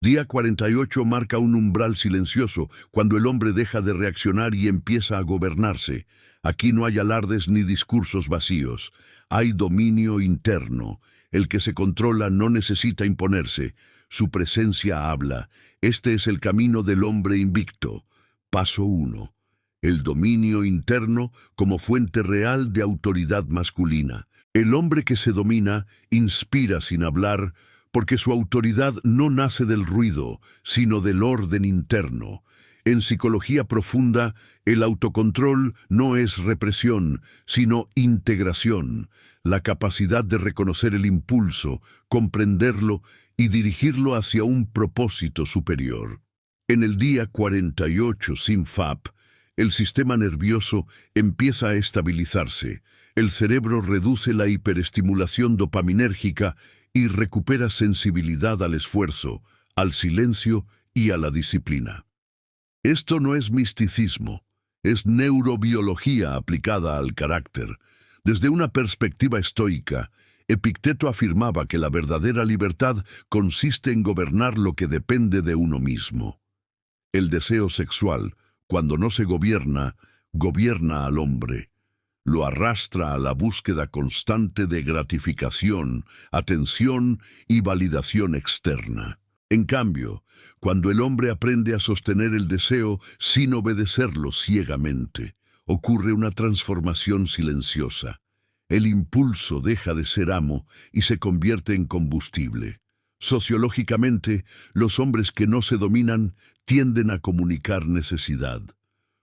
Día 48 marca un umbral silencioso, cuando el hombre deja de reaccionar y empieza a gobernarse. Aquí no hay alardes ni discursos vacíos. Hay dominio interno. El que se controla no necesita imponerse. Su presencia habla. Este es el camino del hombre invicto. Paso 1. El dominio interno como fuente real de autoridad masculina. El hombre que se domina inspira sin hablar, porque su autoridad no nace del ruido, sino del orden interno. En psicología profunda, el autocontrol no es represión, sino integración, la capacidad de reconocer el impulso, comprenderlo y dirigirlo hacia un propósito superior. En el día 48 sin FAP, el sistema nervioso empieza a estabilizarse, el cerebro reduce la hiperestimulación dopaminérgica y recupera sensibilidad al esfuerzo, al silencio y a la disciplina. Esto no es misticismo, es neurobiología aplicada al carácter. Desde una perspectiva estoica, Epicteto afirmaba que la verdadera libertad consiste en gobernar lo que depende de uno mismo. El deseo sexual, cuando no se gobierna, gobierna al hombre. Lo arrastra a la búsqueda constante de gratificación, atención y validación externa. En cambio, cuando el hombre aprende a sostener el deseo sin obedecerlo ciegamente, ocurre una transformación silenciosa. El impulso deja de ser amo y se convierte en combustible. Sociológicamente, los hombres que no se dominan tienden a comunicar necesidad.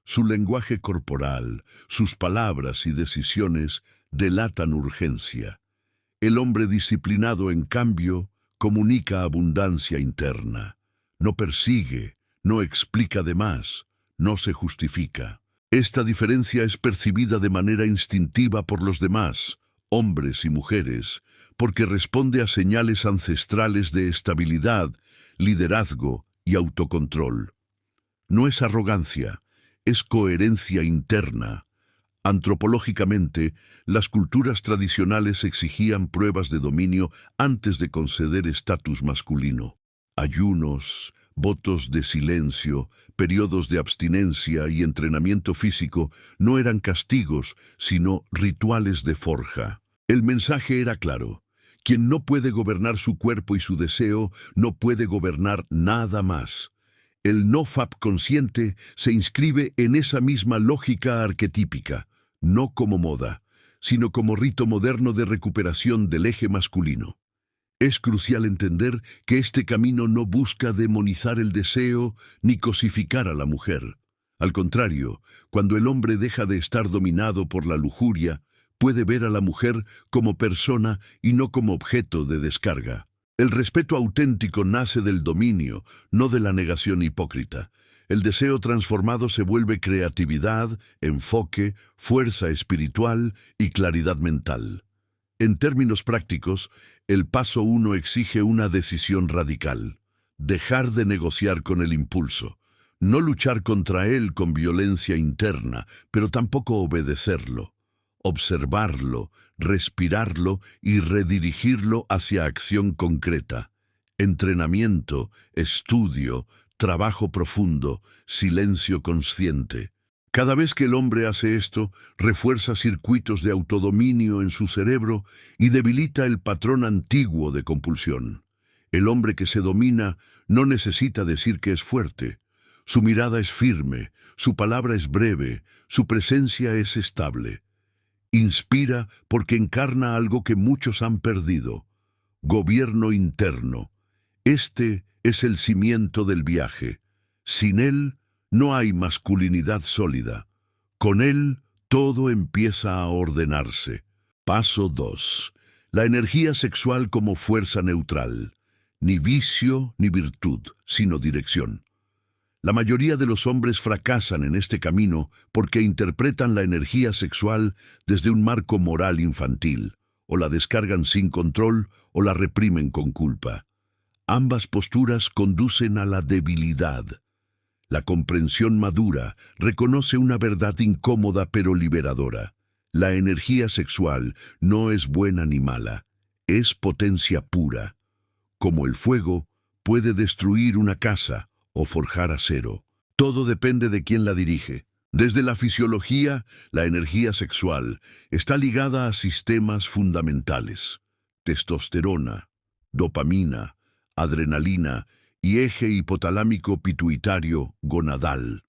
Su lenguaje corporal, sus palabras y decisiones delatan urgencia. El hombre disciplinado, en cambio, comunica abundancia interna. No persigue, no explica de más, no se justifica. Esta diferencia es percibida de manera instintiva por los demás, hombres y mujeres, porque responde a señales ancestrales de estabilidad, liderazgo y autocontrol. No es arrogancia, es coherencia interna. Antropológicamente, las culturas tradicionales exigían pruebas de dominio antes de conceder estatus masculino. Ayunos, votos de silencio, periodos de abstinencia y entrenamiento físico no eran castigos, sino rituales de forja. El mensaje era claro: quien no puede gobernar su cuerpo y su deseo, no puede gobernar nada más. El no-FAP consciente se inscribe en esa misma lógica arquetípica, no como moda, sino como rito moderno de recuperación del eje masculino. Es crucial entender que este camino no busca demonizar el deseo ni cosificar a la mujer. Al contrario, cuando el hombre deja de estar dominado por la lujuria, puede ver a la mujer como persona y no como objeto de descarga. El respeto auténtico nace del dominio, no de la negación hipócrita. El deseo transformado se vuelve creatividad, enfoque, fuerza espiritual y claridad mental. En términos prácticos, el paso 1 exige una decisión radical: dejar de negociar con el impulso, no luchar contra él con violencia interna, pero tampoco obedecerlo. Observarlo, respirarlo y redirigirlo hacia acción concreta. Entrenamiento, estudio, trabajo profundo, silencio consciente. Cada vez que el hombre hace esto, refuerza circuitos de autodominio en su cerebro y debilita el patrón antiguo de compulsión. El hombre que se domina no necesita decir que es fuerte. Su mirada es firme, su palabra es breve, su presencia es estable. Inspira porque encarna algo que muchos han perdido: gobierno interno. Este es el cimiento del viaje. Sin él no hay masculinidad sólida. Con él todo empieza a ordenarse. Paso 2. La energía sexual como fuerza neutral. Ni vicio ni virtud, sino dirección. La mayoría de los hombres fracasan en este camino porque interpretan la energía sexual desde un marco moral infantil, o la descargan sin control o la reprimen con culpa. Ambas posturas conducen a la debilidad. La comprensión madura reconoce una verdad incómoda pero liberadora. La energía sexual no es buena ni mala, es potencia pura. Como el fuego, puede destruir una casa o forjar acero. Todo depende de quién la dirige. Desde la fisiología, la energía sexual está ligada a sistemas fundamentales: testosterona, dopamina, adrenalina y eje hipotalámico pituitario gonadal.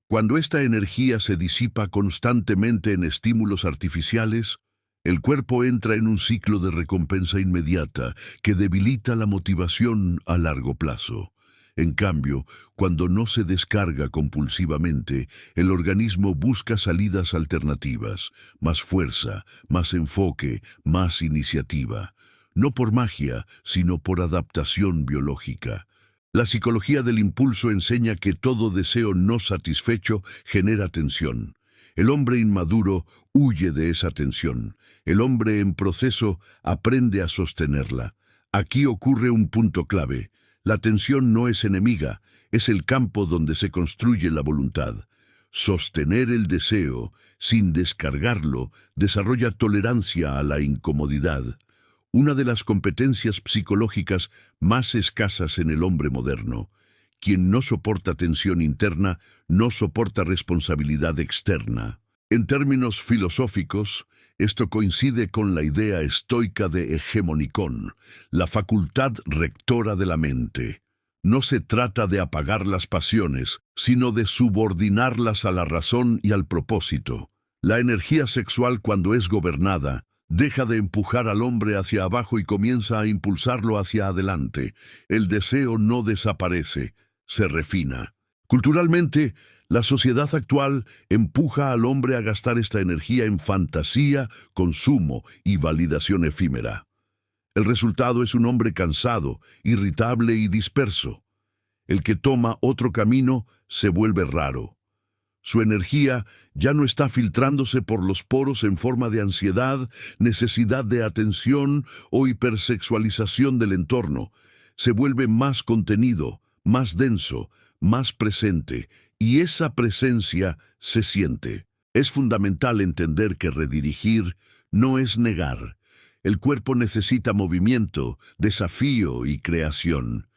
Cuando esta energía se disipa constantemente en estímulos artificiales, el cuerpo entra en un ciclo de recompensa inmediata que debilita la motivación a largo plazo. En cambio, cuando no se descarga compulsivamente, el organismo busca salidas alternativas, más fuerza, más enfoque, más iniciativa. No por magia, sino por adaptación biológica. La psicología del impulso enseña que todo deseo no satisfecho genera tensión. El hombre inmaduro huye de esa tensión. El hombre en proceso aprende a sostenerla. Aquí ocurre un punto clave. La tensión no es enemiga, es el campo donde se construye la voluntad. Sostener el deseo, sin descargarlo, desarrolla tolerancia a la incomodidad. Una de las competencias psicológicas más escasas en el hombre moderno. Quien no soporta tensión interna, no soporta responsabilidad externa. En términos filosóficos, esto coincide con la idea estoica de hegemonicón, la facultad rectora de la mente. No se trata de apagar las pasiones, sino de subordinarlas a la razón y al propósito. La energía sexual, cuando es gobernada, deja de empujar al hombre hacia abajo y comienza a impulsarlo hacia adelante. El deseo no desaparece, se refina. Culturalmente, la sociedad actual empuja al hombre a gastar esta energía en fantasía, consumo y validación efímera. El resultado es un hombre cansado, irritable y disperso. El que toma otro camino se vuelve raro. Su energía ya no está filtrándose por los poros en forma de ansiedad, necesidad de atención o hipersexualización del entorno. Se vuelve más contenido, más denso, más presente, y esa presencia se siente. Es fundamental entender que redirigir no es negar. El cuerpo necesita movimiento, desafío y creación.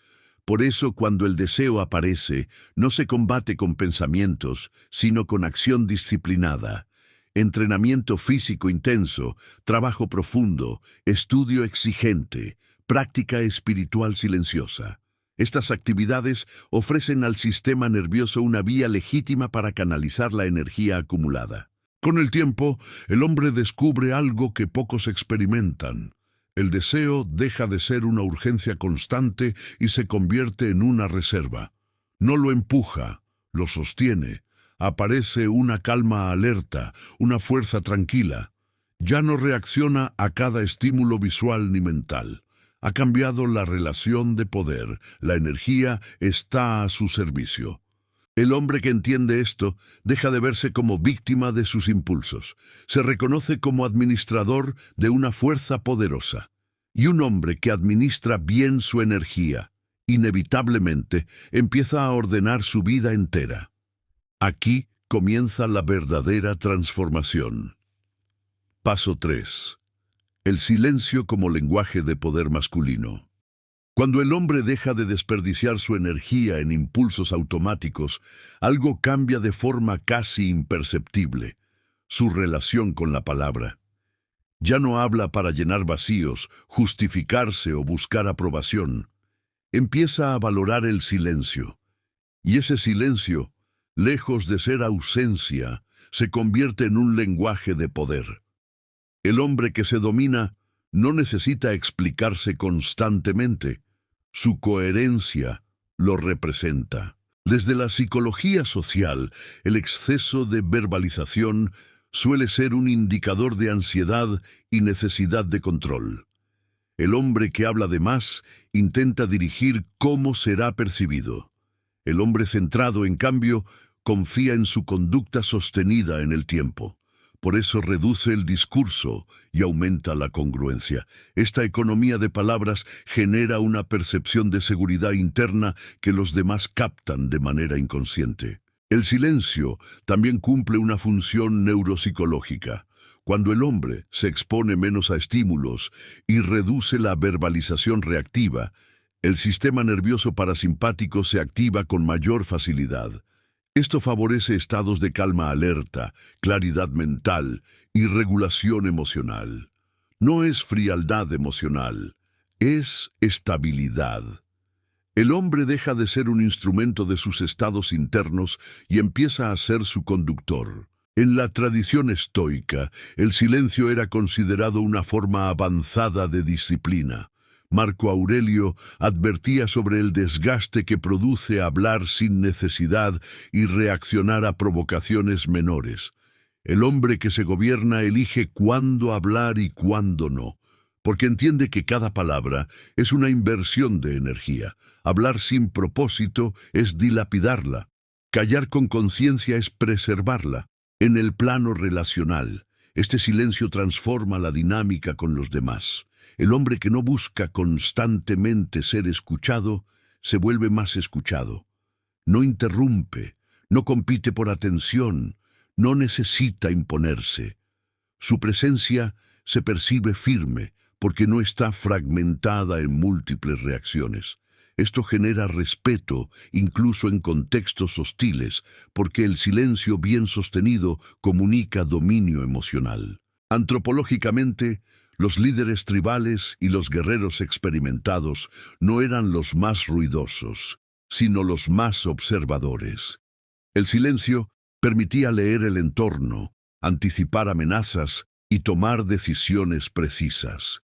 Por eso, cuando el deseo aparece, no se combate con pensamientos, sino con acción disciplinada. Entrenamiento físico intenso, trabajo profundo, estudio exigente, práctica espiritual silenciosa. Estas actividades ofrecen al sistema nervioso una vía legítima para canalizar la energía acumulada. Con el tiempo, el hombre descubre algo que pocos experimentan. El deseo deja de ser una urgencia constante y se convierte en una reserva. No lo empuja, lo sostiene. Aparece una calma alerta, una fuerza tranquila. Ya no reacciona a cada estímulo visual ni mental. Ha cambiado la relación de poder. La energía está a su servicio. El hombre que entiende esto deja de verse como víctima de sus impulsos. Se reconoce como administrador de una fuerza poderosa. Y un hombre que administra bien su energía, inevitablemente, empieza a ordenar su vida entera. Aquí comienza la verdadera transformación. Paso 3. El silencio como lenguaje de poder masculino. Cuando el hombre deja de desperdiciar su energía en impulsos automáticos, algo cambia de forma casi imperceptible: su relación con la palabra. Ya no habla para llenar vacíos, justificarse o buscar aprobación. Empieza a valorar el silencio. Y ese silencio, lejos de ser ausencia, se convierte en un lenguaje de poder. El hombre que se domina no necesita explicarse constantemente. Su coherencia lo representa. Desde la psicología social, el exceso de verbalización suele ser un indicador de ansiedad y necesidad de control. El hombre que habla de más intenta dirigir cómo será percibido. El hombre centrado, en cambio, confía en su conducta sostenida en el tiempo. Por eso reduce el discurso y aumenta la congruencia. Esta economía de palabras genera una percepción de seguridad interna que los demás captan de manera inconsciente. El silencio también cumple una función neuropsicológica. Cuando el hombre se expone menos a estímulos y reduce la verbalización reactiva, El sistema nervioso parasimpático se activa con mayor facilidad. Esto favorece estados de calma alerta, claridad mental y regulación emocional. No es frialdad emocional, es estabilidad. El hombre deja de ser un instrumento de sus estados internos y empieza a ser su conductor. En la tradición estoica, el silencio era considerado una forma avanzada de disciplina. Marco Aurelio advertía sobre el desgaste que produce hablar sin necesidad y reaccionar a provocaciones menores. El hombre que se gobierna elige cuándo hablar y cuándo no, porque entiende que cada palabra es una inversión de energía. Hablar sin propósito es dilapidarla. Callar con conciencia es preservarla. En el plano relacional, este silencio transforma la dinámica con los demás. El hombre que no busca constantemente ser escuchado, se vuelve más escuchado. No interrumpe, no compite por atención, no necesita imponerse. Su presencia se percibe firme, porque no está fragmentada en múltiples reacciones. Esto genera respeto, incluso en contextos hostiles, porque el silencio bien sostenido comunica dominio emocional. Antropológicamente, los líderes tribales y los guerreros experimentados no eran los más ruidosos, sino los más observadores. El silencio permitía leer el entorno, anticipar amenazas y tomar decisiones precisas.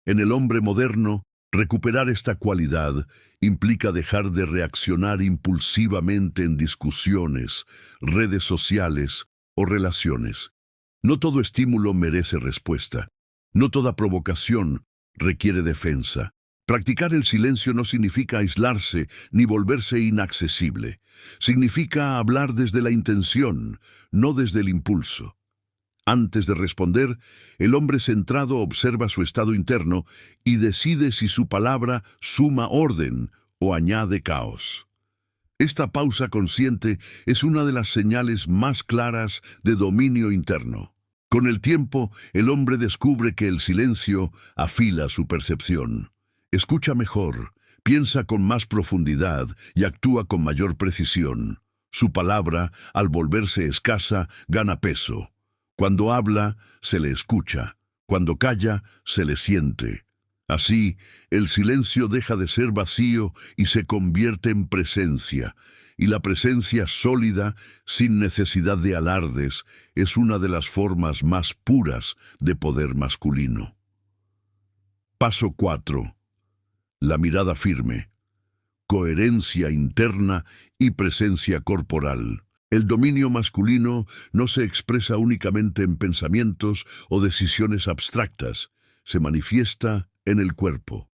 En el hombre moderno, recuperar esta cualidad implica dejar de reaccionar impulsivamente en discusiones, redes sociales o relaciones. No todo estímulo merece respuesta. No toda provocación requiere defensa. Practicar el silencio no significa aislarse ni volverse inaccesible. Significa hablar desde la intención, no desde el impulso. Antes de responder, el hombre centrado observa su estado interno y decide si su palabra suma orden o añade caos. Esta pausa consciente es una de las señales más claras de dominio interno. Con el tiempo, el hombre descubre que el silencio afila su percepción. Escucha mejor, piensa con más profundidad y actúa con mayor precisión. Su palabra, al volverse escasa, gana peso. Cuando habla, se le escucha. Cuando calla, se le siente. Así, el silencio deja de ser vacío y se convierte en presencia. Y la presencia sólida, sin necesidad de alardes, es una de las formas más puras de poder masculino. Paso 4. La mirada firme. Coherencia interna y presencia corporal. El dominio masculino no se expresa únicamente en pensamientos o decisiones abstractas, se manifiesta en el cuerpo.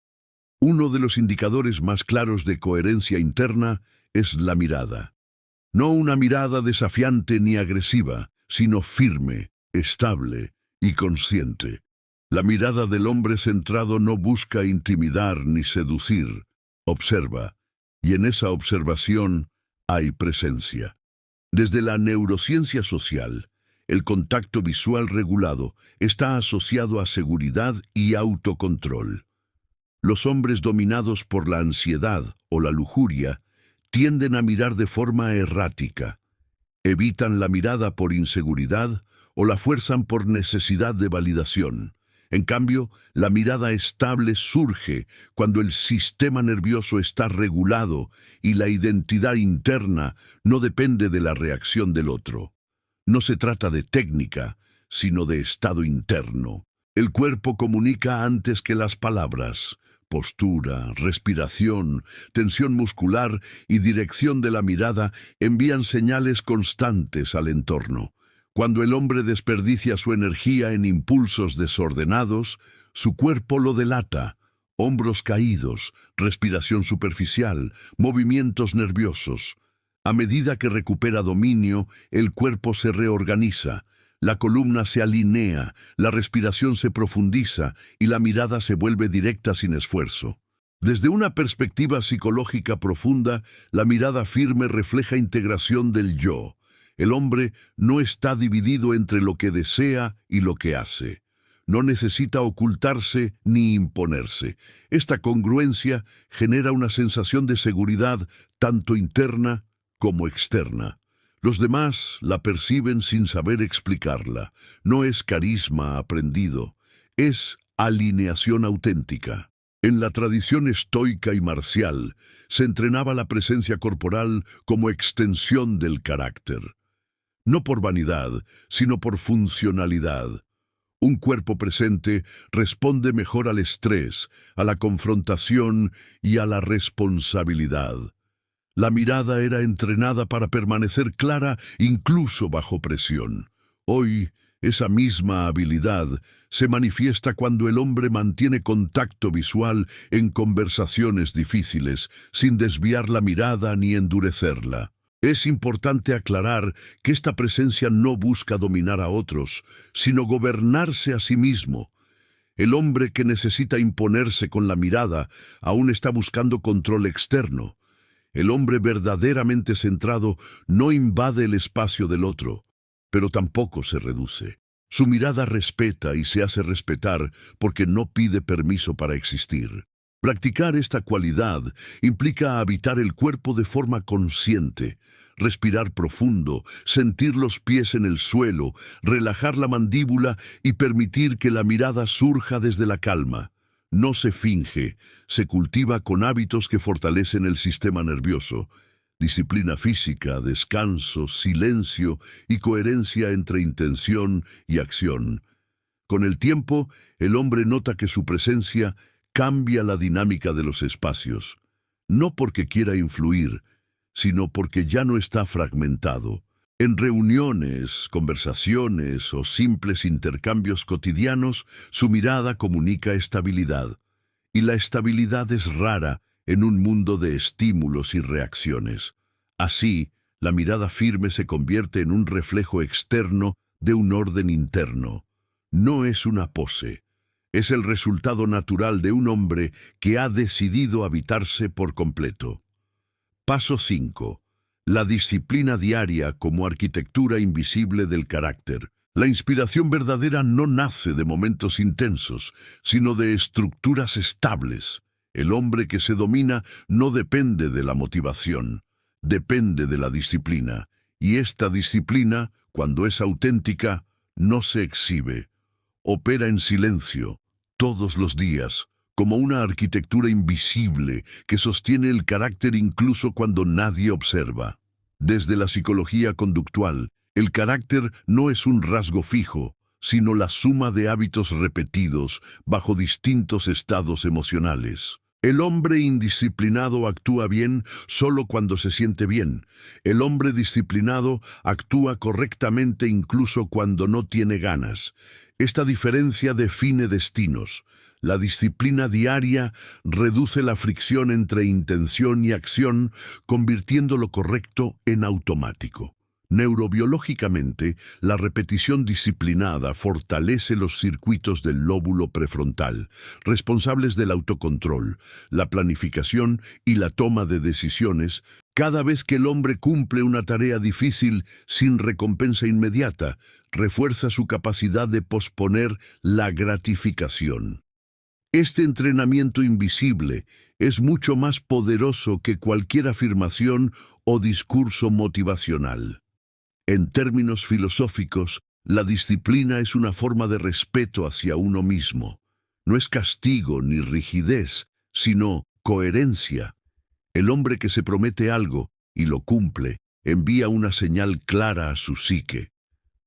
Uno de los indicadores más claros de coherencia interna es la mirada. No una mirada desafiante ni agresiva, sino firme, estable y consciente. La mirada del hombre centrado no busca intimidar ni seducir, observa, y en esa observación hay presencia. Desde la neurociencia social, el contacto visual regulado está asociado a seguridad y autocontrol. Los hombres dominados por la ansiedad o la lujuria tienden a mirar de forma errática. Evitan la mirada por inseguridad o la fuerzan por necesidad de validación. En cambio, la mirada estable surge cuando el sistema nervioso está regulado y la identidad interna no depende de la reacción del otro. No se trata de técnica, sino de estado interno. El cuerpo comunica antes que las palabras. Postura, respiración, tensión muscular y dirección de la mirada envían señales constantes al entorno. Cuando el hombre desperdicia su energía en impulsos desordenados, su cuerpo lo delata. Hombros caídos, respiración superficial, movimientos nerviosos. A medida que recupera dominio, el cuerpo se reorganiza. La columna se alinea, la respiración se profundiza y la mirada se vuelve directa sin esfuerzo. Desde una perspectiva psicológica profunda, la mirada firme refleja integración del yo. El hombre no está dividido entre lo que desea y lo que hace. No necesita ocultarse ni imponerse. Esta congruencia genera una sensación de seguridad tanto interna como externa. Los demás la perciben sin saber explicarla. No es carisma aprendido, es alineación auténtica. En la tradición estoica y marcial se entrenaba la presencia corporal como extensión del carácter. No por vanidad, sino por funcionalidad. Un cuerpo presente responde mejor al estrés, a la confrontación y a la responsabilidad. La mirada era entrenada para permanecer clara incluso bajo presión. Hoy, esa misma habilidad se manifiesta cuando el hombre mantiene contacto visual en conversaciones difíciles, sin desviar la mirada ni endurecerla. Es importante aclarar que esta presencia no busca dominar a otros, sino gobernarse a sí mismo. El hombre que necesita imponerse con la mirada aún está buscando control externo. El hombre verdaderamente centrado no invade el espacio del otro, pero tampoco se reduce. Su mirada respeta y se hace respetar porque no pide permiso para existir. Practicar esta cualidad implica habitar el cuerpo de forma consciente, respirar profundo, sentir los pies en el suelo, relajar la mandíbula y permitir que la mirada surja desde la calma. No se finge, se cultiva con hábitos que fortalecen el sistema nervioso. Disciplina física, descanso, silencio y coherencia entre intención y acción. Con el tiempo, el hombre nota que su presencia cambia la dinámica de los espacios, no porque quiera influir, sino porque ya no está fragmentado. En reuniones, conversaciones o simples intercambios cotidianos, su mirada comunica estabilidad. Y la estabilidad es rara en un mundo de estímulos y reacciones. Así, la mirada firme se convierte en un reflejo externo de un orden interno. No es una pose. Es el resultado natural de un hombre que ha decidido habitarse por completo. Paso 5. La disciplina diaria como arquitectura invisible del carácter. La inspiración verdadera no nace de momentos intensos, sino de estructuras estables. El hombre que se domina no depende de la motivación, depende de la disciplina. Y esta disciplina, cuando es auténtica, no se exhibe. Opera en silencio, todos los días, como una arquitectura invisible que sostiene el carácter incluso cuando nadie observa. Desde la psicología conductual, el carácter no es un rasgo fijo, sino la suma de hábitos repetidos bajo distintos estados emocionales. El hombre indisciplinado actúa bien solo cuando se siente bien. El hombre disciplinado actúa correctamente incluso cuando no tiene ganas. Esta diferencia define destinos. La disciplina diaria reduce la fricción entre intención y acción, convirtiendo lo correcto en automático. Neurobiológicamente, la repetición disciplinada fortalece los circuitos del lóbulo prefrontal, responsables del autocontrol, la planificación y la toma de decisiones. Cada vez que el hombre cumple una tarea difícil sin recompensa inmediata, refuerza su capacidad de posponer la gratificación. Este entrenamiento invisible es mucho más poderoso que cualquier afirmación o discurso motivacional. En términos filosóficos, la disciplina es una forma de respeto hacia uno mismo. No es castigo ni rigidez, sino coherencia. El hombre que se promete algo y lo cumple, envía una señal clara a su psique.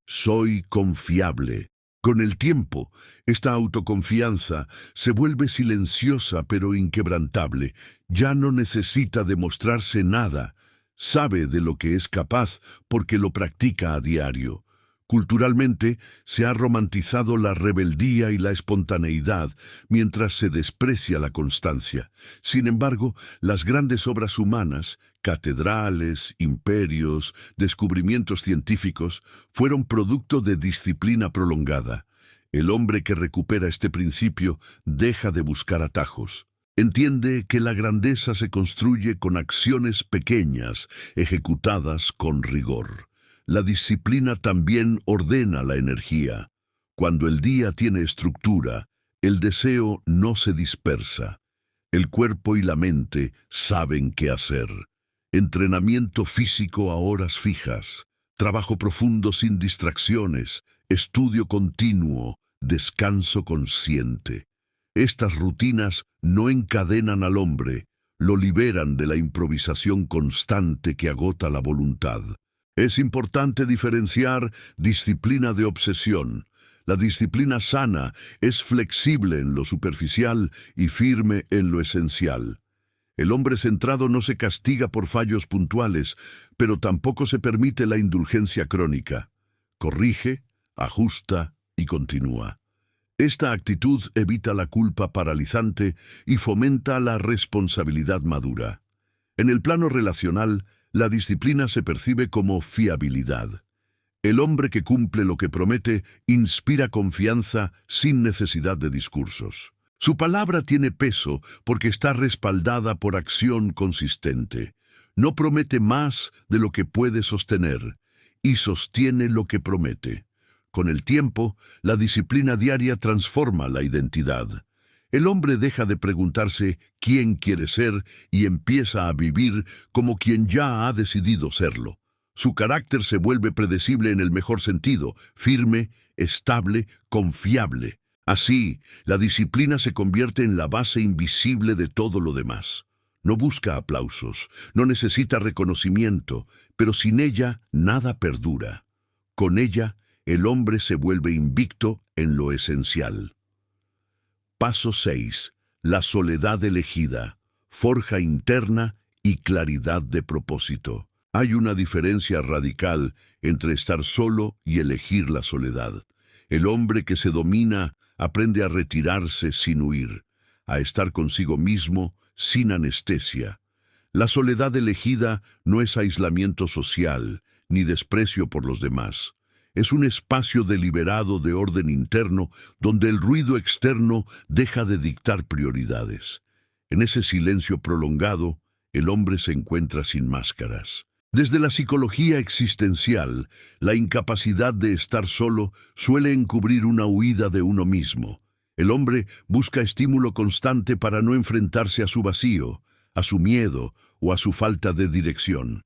Soy confiable. Con el tiempo, esta autoconfianza se vuelve silenciosa pero inquebrantable. Ya no necesita demostrarse nada. Sabe de lo que es capaz porque lo practica a diario. Culturalmente, se ha romantizado la rebeldía y la espontaneidad, mientras se desprecia la constancia. Sin embargo, las grandes obras humanas, catedrales, imperios, descubrimientos científicos, fueron producto de disciplina prolongada. El hombre que recupera este principio deja de buscar atajos. Entiende que la grandeza se construye con acciones pequeñas, ejecutadas con rigor. La disciplina también ordena la energía. Cuando el día tiene estructura, el deseo no se dispersa. El cuerpo y la mente saben qué hacer. Entrenamiento físico a horas fijas, trabajo profundo sin distracciones, estudio continuo, descanso consciente. Estas rutinas no encadenan al hombre, lo liberan de la improvisación constante que agota la voluntad. Es importante diferenciar disciplina de obsesión. La disciplina sana es flexible en lo superficial y firme en lo esencial. El hombre centrado no se castiga por fallos puntuales, pero tampoco se permite la indulgencia crónica. Corrige, ajusta y continúa. Esta actitud evita la culpa paralizante y fomenta la responsabilidad madura. En el plano relacional, la disciplina se percibe como fiabilidad. El hombre que cumple lo que promete inspira confianza sin necesidad de discursos. Su palabra tiene peso porque está respaldada por acción consistente. No promete más de lo que puede sostener y sostiene lo que promete. Con el tiempo, la disciplina diaria transforma la identidad. El hombre deja de preguntarse quién quiere ser y empieza a vivir como quien ya ha decidido serlo. Su carácter se vuelve predecible en el mejor sentido, firme, estable, confiable. Así, la disciplina se convierte en la base invisible de todo lo demás. No busca aplausos, no necesita reconocimiento, pero sin ella nada perdura. Con ella, el hombre se vuelve invicto en lo esencial. Paso 6. La soledad elegida, forja interna y claridad de propósito. Hay una diferencia radical entre estar solo y elegir la soledad. El hombre que se domina aprende a retirarse sin huir, a estar consigo mismo sin anestesia. La soledad elegida no es aislamiento social, ni desprecio por los demás. Es un espacio deliberado de orden interno donde el ruido externo deja de dictar prioridades. En ese silencio prolongado, el hombre se encuentra sin máscaras. Desde la psicología existencial, la incapacidad de estar solo suele encubrir una huida de uno mismo. El hombre busca estímulo constante para no enfrentarse a su vacío, a su miedo o a su falta de dirección.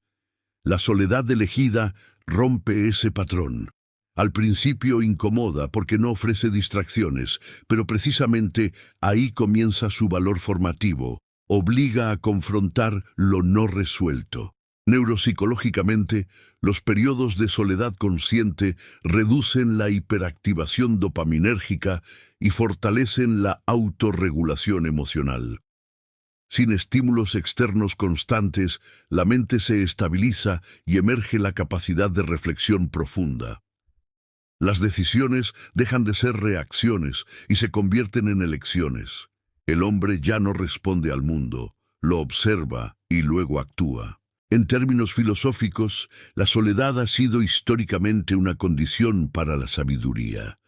La soledad elegida rompe ese patrón. Al principio incomoda porque no ofrece distracciones, pero precisamente ahí comienza su valor formativo. Obliga a confrontar lo no resuelto. Neuropsicológicamente, los periodos de soledad consciente reducen la hiperactivación dopaminérgica y fortalecen la autorregulación emocional. Sin estímulos externos constantes, la mente se estabiliza y emerge la capacidad de reflexión profunda. Las decisiones dejan de ser reacciones y se convierten en elecciones. El hombre ya no responde al mundo, lo observa y luego actúa. En términos filosóficos, la soledad ha sido históricamente una condición para la sabiduría.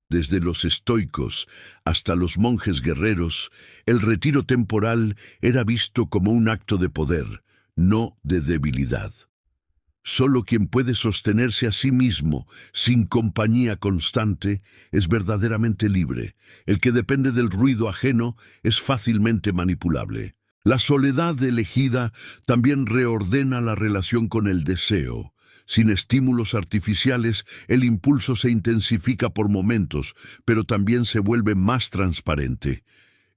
Desde los estoicos hasta los monjes guerreros, el retiro temporal era visto como un acto de poder, no de debilidad. Solo quien puede sostenerse a sí mismo, sin compañía constante, es verdaderamente libre. El que depende del ruido ajeno es fácilmente manipulable. La soledad elegida también reordena la relación con el deseo. Sin estímulos artificiales, el impulso se intensifica por momentos, pero también se vuelve más transparente.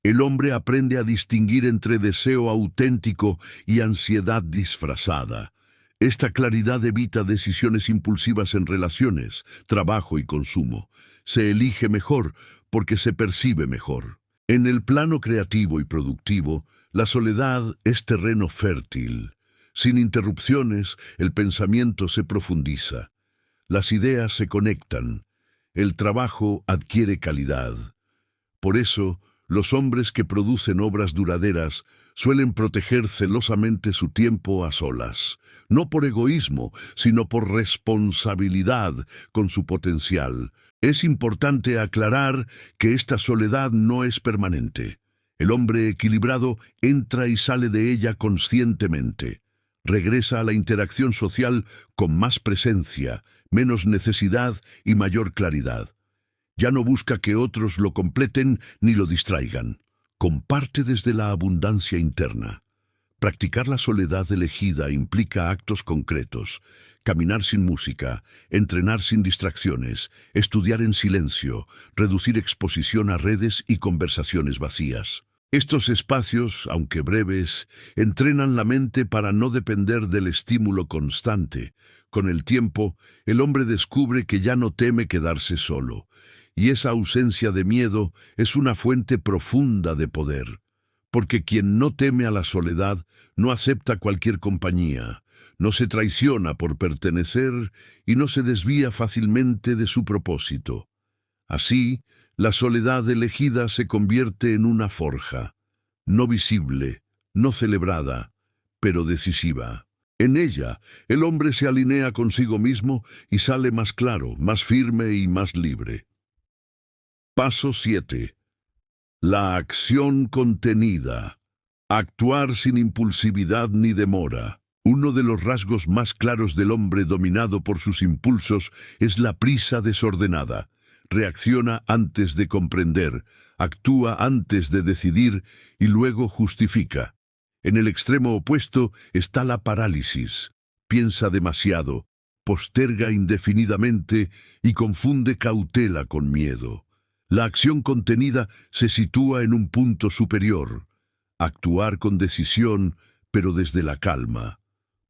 El hombre aprende a distinguir entre deseo auténtico y ansiedad disfrazada. Esta claridad evita decisiones impulsivas en relaciones, trabajo y consumo. Se elige mejor porque se percibe mejor. En el plano creativo y productivo, la soledad es terreno fértil. Sin interrupciones, el pensamiento se profundiza. Las ideas se conectan. El trabajo adquiere calidad. Por eso, los hombres que producen obras duraderas suelen proteger celosamente su tiempo a solas, no por egoísmo, sino por responsabilidad con su potencial. Es importante aclarar que esta soledad no es permanente. El hombre equilibrado entra y sale de ella conscientemente. Regresa a la interacción social con más presencia, menos necesidad y mayor claridad. Ya no busca que otros lo completen ni lo distraigan. Comparte desde la abundancia interna. Practicar la soledad elegida implica actos concretos: caminar sin música, entrenar sin distracciones, estudiar en silencio, reducir exposición a redes y conversaciones vacías. Estos espacios, aunque breves, entrenan la mente para no depender del estímulo constante. Con el tiempo, el hombre descubre que ya no teme quedarse solo, y esa ausencia de miedo es una fuente profunda de poder. Porque quien no teme a la soledad no acepta cualquier compañía, no se traiciona por pertenecer y no se desvía fácilmente de su propósito. Así, la soledad elegida se convierte en una forja, no visible, no celebrada, pero decisiva. En ella, el hombre se alinea consigo mismo y sale más claro, más firme y más libre. Paso 7. La acción contenida. Actuar sin impulsividad ni demora. Uno de los rasgos más claros del hombre dominado por sus impulsos es la prisa desordenada. Reacciona antes de comprender, actúa antes de decidir y luego justifica. En el extremo opuesto está la parálisis. Piensa demasiado, posterga indefinidamente y confunde cautela con miedo. La acción contenida se sitúa en un punto superior. Actuar con decisión, pero desde la calma.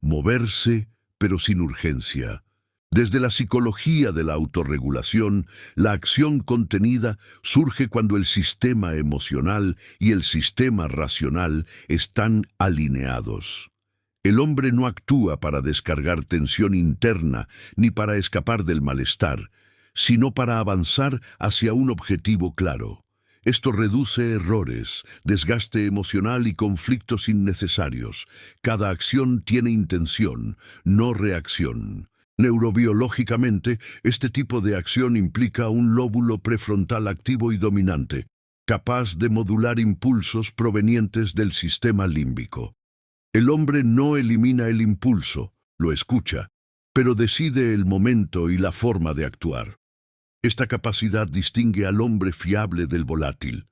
Moverse, pero sin urgencia. Desde la psicología de la autorregulación, la acción contenida surge cuando el sistema emocional y el sistema racional están alineados. El hombre no actúa para descargar tensión interna ni para escapar del malestar, sino para avanzar hacia un objetivo claro. Esto reduce errores, desgaste emocional y conflictos innecesarios. Cada acción tiene intención, no reacción. Neurobiológicamente, este tipo de acción implica un lóbulo prefrontal activo y dominante, capaz de modular impulsos provenientes del sistema límbico. El hombre no elimina el impulso, lo escucha, pero decide el momento y la forma de actuar. Esta capacidad distingue al hombre fiable del volátil.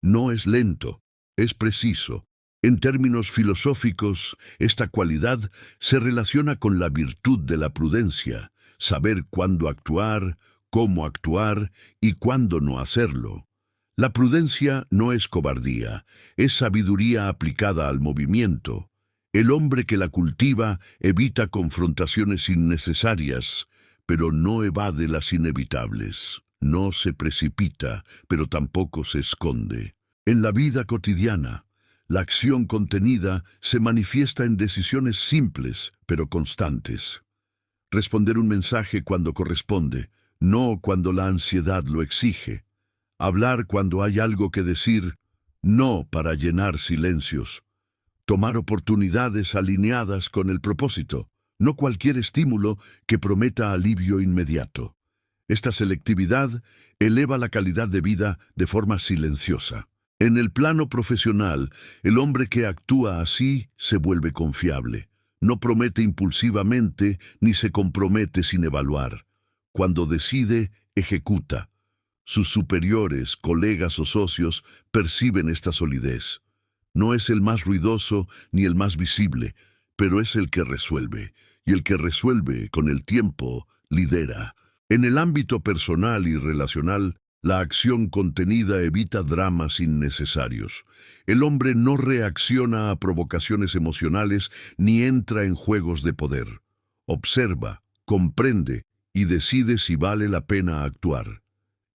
No es lento, es preciso. En términos filosóficos, esta cualidad se relaciona con la virtud de la prudencia, saber cuándo actuar, cómo actuar y cuándo no hacerlo. La prudencia no es cobardía, es sabiduría aplicada al movimiento. El hombre que la cultiva evita confrontaciones innecesarias, pero no evade las inevitables. No se precipita, pero tampoco se esconde. En la vida cotidiana, la acción contenida se manifiesta en decisiones simples, pero constantes. Responder un mensaje cuando corresponde, no cuando la ansiedad lo exige. Hablar cuando hay algo que decir, no para llenar silencios. Tomar oportunidades alineadas con el propósito, no cualquier estímulo que prometa alivio inmediato. Esta selectividad eleva la calidad de vida de forma silenciosa. En el plano profesional, el hombre que actúa así se vuelve confiable. No promete impulsivamente ni se compromete sin evaluar. Cuando decide, ejecuta. Sus superiores, colegas o socios perciben esta solidez. No es el más ruidoso ni el más visible, pero es el que resuelve, y el que resuelve, con el tiempo, lidera. En el ámbito personal y relacional, la acción contenida evita dramas innecesarios. El hombre no reacciona a provocaciones emocionales ni entra en juegos de poder. Observa, comprende y decide si vale la pena actuar.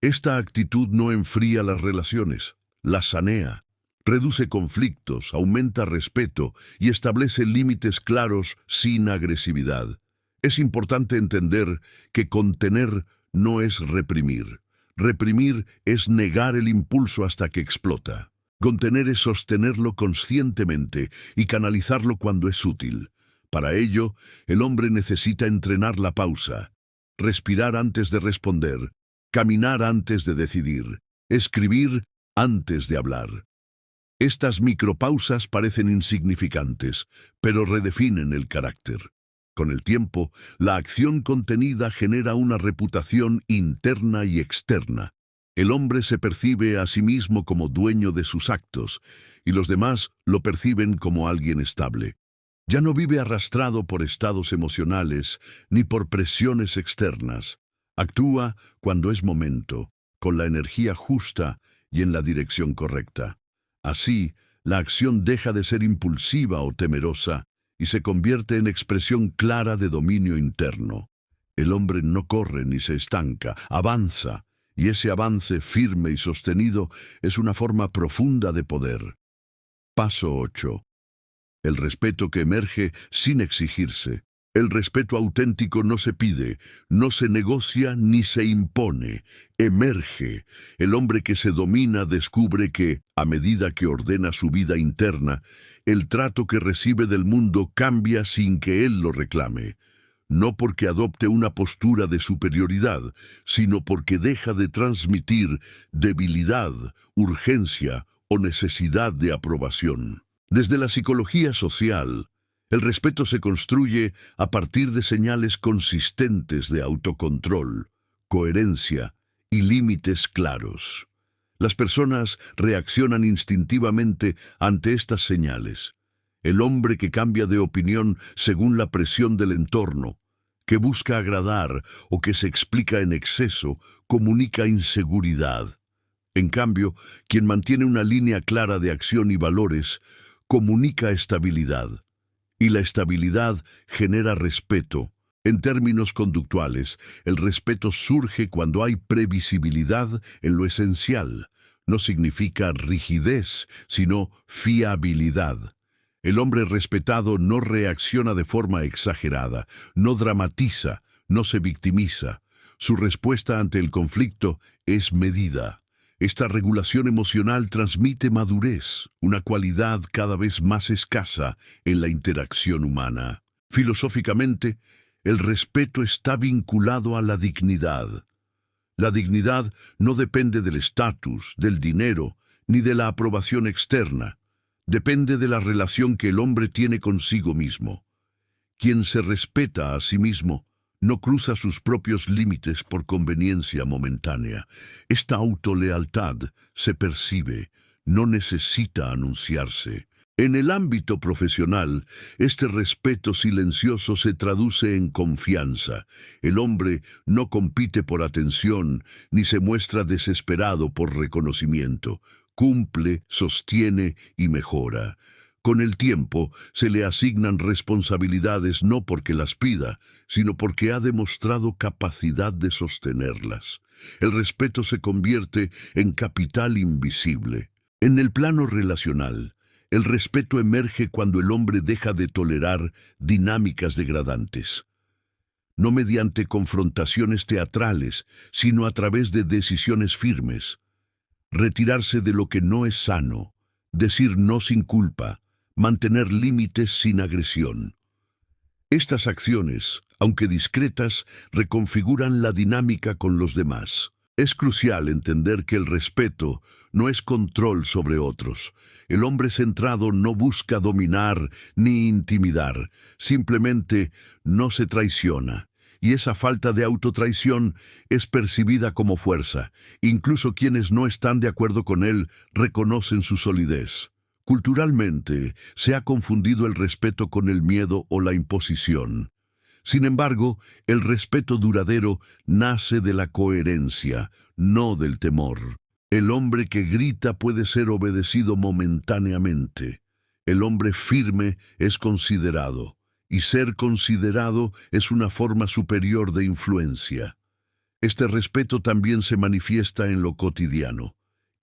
Esta actitud no enfría las relaciones, las sanea. Reduce conflictos, aumenta respeto y establece límites claros sin agresividad. Es importante entender que contener no es reprimir. Reprimir es negar el impulso hasta que explota. Contener es sostenerlo conscientemente y canalizarlo cuando es útil. Para ello, el hombre necesita entrenar la pausa, respirar antes de responder, caminar antes de decidir, escribir antes de hablar. Estas micropausas parecen insignificantes, pero redefinen el carácter. Con el tiempo, la acción contenida genera una reputación interna y externa. El hombre se percibe a sí mismo como dueño de sus actos, y los demás lo perciben como alguien estable. Ya no vive arrastrado por estados emocionales ni por presiones externas. Actúa cuando es momento, con la energía justa y en la dirección correcta. Así, la acción deja de ser impulsiva o temerosa y se convierte en expresión clara de dominio interno. El hombre no corre ni se estanca, avanza, y ese avance firme y sostenido es una forma profunda de poder. Paso 8. El respeto que emerge sin exigirse. El respeto auténtico no se pide, no se negocia ni se impone. Emerge. El hombre que se domina descubre que, a medida que ordena su vida interna, el trato que recibe del mundo cambia sin que él lo reclame. No porque adopte una postura de superioridad, sino porque deja de transmitir debilidad, urgencia o necesidad de aprobación. Desde la psicología social, el respeto se construye a partir de señales consistentes de autocontrol, coherencia y límites claros. Las personas reaccionan instintivamente ante estas señales. El hombre que cambia de opinión según la presión del entorno, que busca agradar o que se explica en exceso, comunica inseguridad. En cambio, quien mantiene una línea clara de acción y valores, comunica estabilidad. Y la estabilidad genera respeto. En términos conductuales, el respeto surge cuando hay previsibilidad en lo esencial. No significa rigidez, sino fiabilidad. El hombre respetado no reacciona de forma exagerada, no dramatiza, no se victimiza. Su respuesta ante el conflicto es medida. Esta regulación emocional transmite madurez, una cualidad cada vez más escasa en la interacción humana. Filosóficamente, el respeto está vinculado a la dignidad. La dignidad no depende del estatus, del dinero, ni de la aprobación externa. Depende de la relación que el hombre tiene consigo mismo. Quien se respeta a sí mismo no cruza sus propios límites por conveniencia momentánea. Esta autolealtad se percibe, no necesita anunciarse. En el ámbito profesional, este respeto silencioso se traduce en confianza. El hombre no compite por atención, ni se muestra desesperado por reconocimiento. Cumple, sostiene y mejora. Con el tiempo se le asignan responsabilidades no porque las pida, sino porque ha demostrado capacidad de sostenerlas. El respeto se convierte en capital invisible. En el plano relacional, el respeto emerge cuando el hombre deja de tolerar dinámicas degradantes. No mediante confrontaciones teatrales, sino a través de decisiones firmes. Retirarse de lo que no es sano, decir no sin culpa, mantener límites sin agresión. Estas acciones, aunque discretas, reconfiguran la dinámica con los demás. Es crucial entender que el respeto no es control sobre otros. El hombre centrado no busca dominar ni intimidar, simplemente no se traiciona. Y esa falta de autotraición es percibida como fuerza. Incluso quienes no están de acuerdo con él reconocen su solidez. Culturalmente, se ha confundido el respeto con el miedo o la imposición. Sin embargo, el respeto duradero nace de la coherencia, no del temor. El hombre que grita puede ser obedecido momentáneamente. El hombre firme es considerado. Y ser considerado es una forma superior de influencia. Este respeto también se manifiesta en lo cotidiano.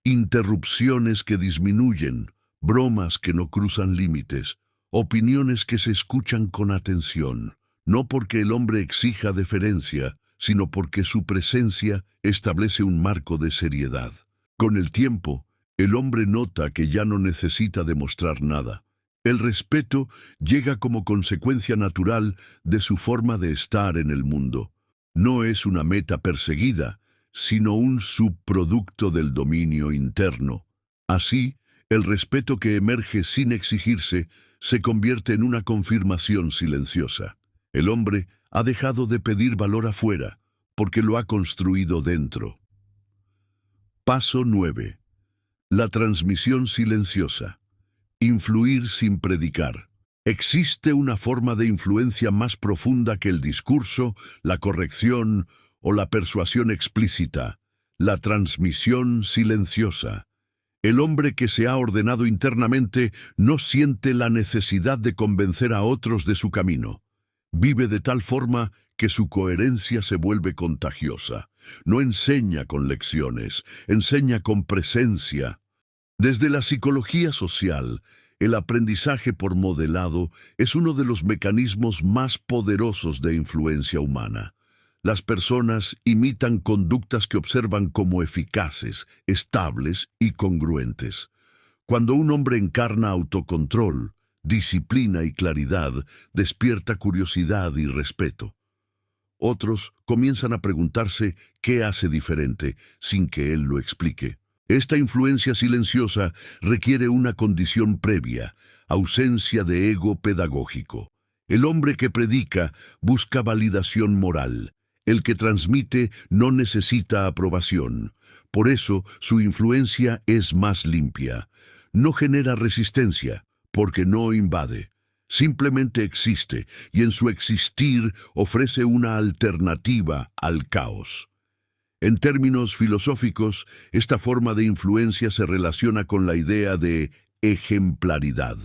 Interrupciones que disminuyen, bromas que no cruzan límites, opiniones que se escuchan con atención. No porque el hombre exija deferencia, sino porque su presencia establece un marco de seriedad. Con el tiempo, el hombre nota que ya no necesita demostrar nada. El respeto llega como consecuencia natural de su forma de estar en el mundo. No es una meta perseguida, sino un subproducto del dominio interno. Así, el respeto que emerge sin exigirse se convierte en una confirmación silenciosa. El hombre ha dejado de pedir valor afuera, porque lo ha construido dentro. Paso 9. La transmisión silenciosa. Influir sin predicar. ¿Existe una forma de influencia más profunda que el discurso, la corrección o la persuasión explícita? La transmisión silenciosa. El hombre que se ha ordenado internamente no siente la necesidad de convencer a otros de su camino. Vive de tal forma que su coherencia se vuelve contagiosa. No enseña con lecciones, enseña con presencia. Desde la psicología social, el aprendizaje por modelado es uno de los mecanismos más poderosos de influencia humana. Las personas imitan conductas que observan como eficaces, estables y congruentes. Cuando un hombre encarna autocontrol, disciplina y claridad, despierta curiosidad y respeto. Otros comienzan a preguntarse qué hace diferente, sin que él lo explique. Esta influencia silenciosa requiere una condición previa, ausencia de ego pedagógico. El hombre que predica busca validación moral. El que transmite no necesita aprobación. Por eso su influencia es más limpia. No genera resistencia, porque no invade. Simplemente existe, y en su existir ofrece una alternativa al caos. En términos filosóficos, esta forma de influencia se relaciona con la idea de ejemplaridad.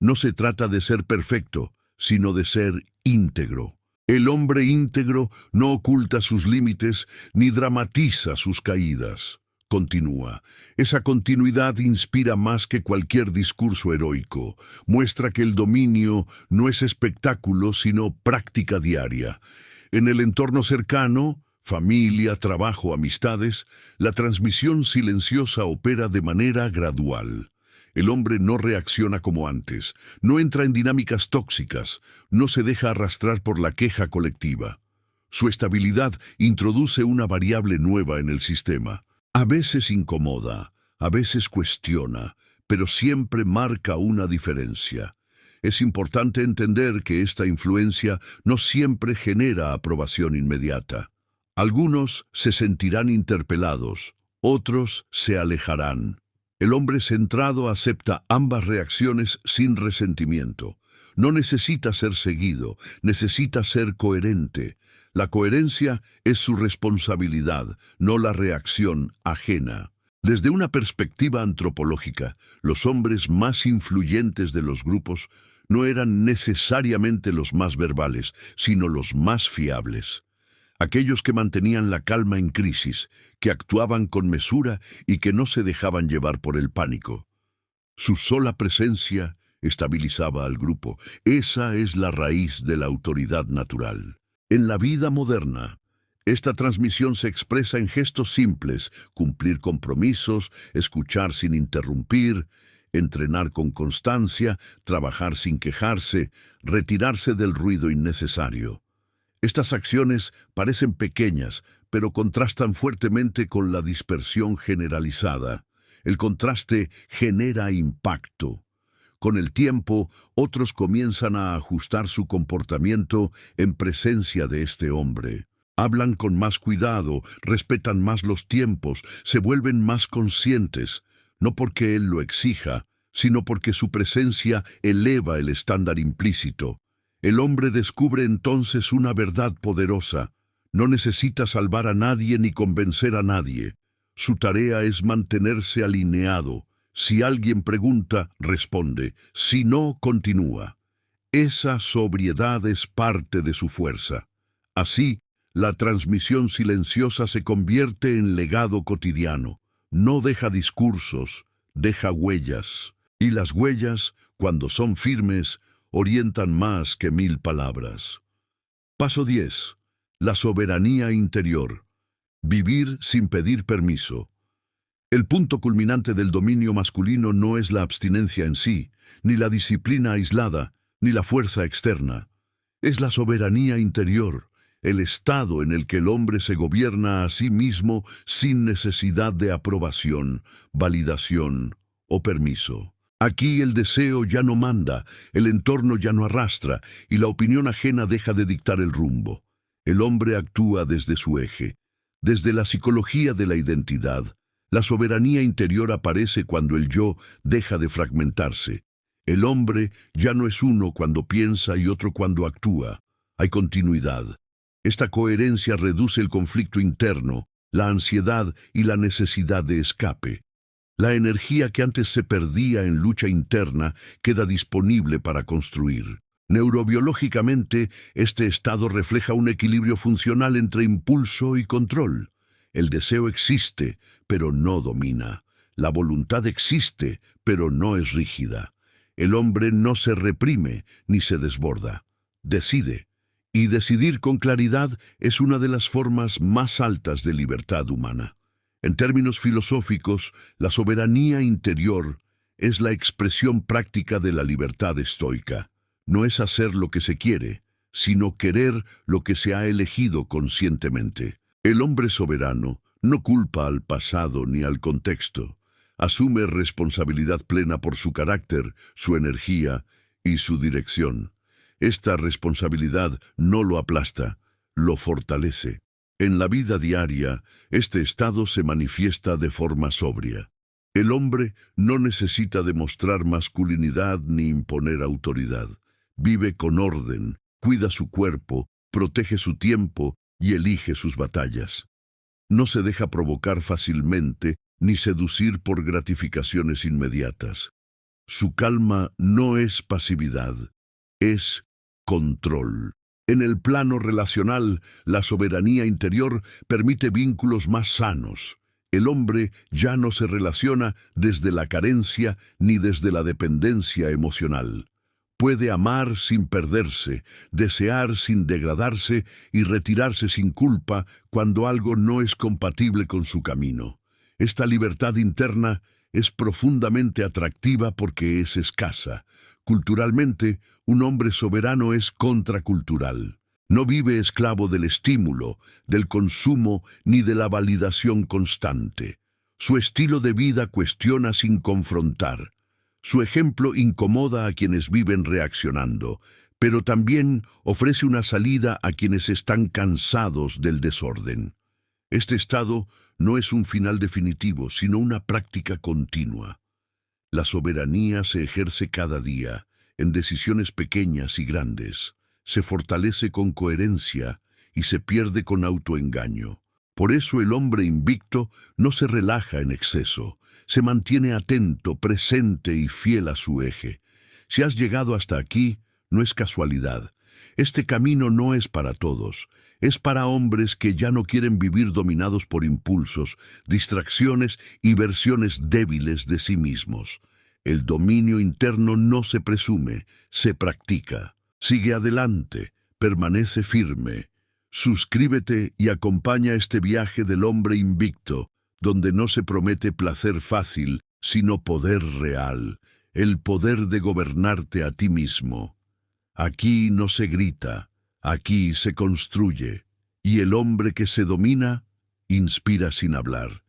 No se trata de ser perfecto, sino de ser íntegro. El hombre íntegro no oculta sus límites ni dramatiza sus caídas. Continúa. Esa continuidad inspira más que cualquier discurso heroico. Muestra que el dominio no es espectáculo, sino práctica diaria. En el entorno cercano, familia, trabajo, amistades, la transmisión silenciosa opera de manera gradual. El hombre no reacciona como antes, no entra en dinámicas tóxicas, no se deja arrastrar por la queja colectiva. Su estabilidad introduce una variable nueva en el sistema. A veces incomoda, a veces cuestiona, pero siempre marca una diferencia. Es importante entender que esta influencia no siempre genera aprobación inmediata. Algunos se sentirán interpelados, otros se alejarán. El hombre centrado acepta ambas reacciones sin resentimiento. No necesita ser seguido, necesita ser coherente. La coherencia es su responsabilidad, no la reacción ajena. Desde una perspectiva antropológica, los hombres más influyentes de los grupos no eran necesariamente los más verbales, sino los más fiables. Aquellos que mantenían la calma en crisis, que actuaban con mesura y que no se dejaban llevar por el pánico. Su sola presencia estabilizaba al grupo. Esa es la raíz de la autoridad natural. En la vida moderna, esta transmisión se expresa en gestos simples: cumplir compromisos, escuchar sin interrumpir, entrenar con constancia, trabajar sin quejarse, retirarse del ruido innecesario. Estas acciones parecen pequeñas, pero contrastan fuertemente con la dispersión generalizada. El contraste genera impacto. Con el tiempo, otros comienzan a ajustar su comportamiento en presencia de este hombre. Hablan con más cuidado, respetan más los tiempos, se vuelven más conscientes, no porque él lo exija, sino porque su presencia eleva el estándar implícito. El hombre descubre entonces una verdad poderosa. No necesita salvar a nadie ni convencer a nadie. Su tarea es mantenerse alineado. Si alguien pregunta, responde. Si no, continúa. Esa sobriedad es parte de su fuerza. Así, la transmisión silenciosa se convierte en legado cotidiano. No deja discursos, deja huellas. Y las huellas, cuando son firmes, orientan más que 1000 palabras. Paso 10. La soberanía interior. Vivir sin pedir permiso. El punto culminante del dominio masculino no es la abstinencia en sí, ni la disciplina aislada, ni la fuerza externa. Es la soberanía interior, el estado en el que el hombre se gobierna a sí mismo sin necesidad de aprobación, validación o permiso. Aquí el deseo ya no manda, el entorno ya no arrastra y la opinión ajena deja de dictar el rumbo. El hombre actúa desde su eje. Desde la psicología de la identidad, La soberanía interior aparece cuando el yo deja de fragmentarse. El hombre ya no es uno cuando piensa y otro cuando actúa. Hay continuidad. Esta coherencia reduce el conflicto interno, la ansiedad y la necesidad de escape. La energía que antes se perdía en lucha interna queda disponible para construir. Neurobiológicamente, este estado refleja un equilibrio funcional entre impulso y control. El deseo existe, pero no domina. La voluntad existe, pero no es rígida. El hombre no se reprime ni se desborda. Decide. Y decidir con claridad es una de las formas más altas de libertad humana. En términos filosóficos, la soberanía interior es la expresión práctica de la libertad estoica. No es hacer lo que se quiere, sino querer lo que se ha elegido conscientemente. El hombre soberano no culpa al pasado ni al contexto. Asume responsabilidad plena por su carácter, su energía y su dirección. Esta responsabilidad no lo aplasta, lo fortalece. En la vida diaria, este estado se manifiesta de forma sobria. El hombre no necesita demostrar masculinidad ni imponer autoridad. Vive con orden, cuida su cuerpo, protege su tiempo y elige sus batallas. No se deja provocar fácilmente ni seducir por gratificaciones inmediatas. Su calma no es pasividad, es control. En el plano relacional, la soberanía interior permite vínculos más sanos. El hombre ya no se relaciona desde la carencia ni desde la dependencia emocional. Puede amar sin perderse, desear sin degradarse y retirarse sin culpa cuando algo no es compatible con su camino. Esta libertad interna es profundamente atractiva porque es escasa. Culturalmente, un hombre soberano es contracultural. No vive esclavo del estímulo, del consumo ni de la validación constante. Su estilo de vida cuestiona sin confrontar. Su ejemplo incomoda a quienes viven reaccionando, pero también ofrece una salida a quienes están cansados del desorden. Este estado no es un final definitivo, sino una práctica continua. La soberanía se ejerce cada día, en decisiones pequeñas y grandes. Se fortalece con coherencia y se pierde con autoengaño. Por eso el hombre invicto no se relaja en exceso, se mantiene atento, presente y fiel a su eje. Si has llegado hasta aquí, no es casualidad. Este camino no es para todos, es para hombres que ya no quieren vivir dominados por impulsos, distracciones y versiones débiles de sí mismos. El dominio interno no se presume, se practica. Sigue adelante, permanece firme. Suscríbete y acompaña este viaje del hombre invicto, donde no se promete placer fácil, sino poder real, el poder de gobernarte a ti mismo. Aquí no se grita, aquí se construye, y el hombre que se domina, inspira sin hablar.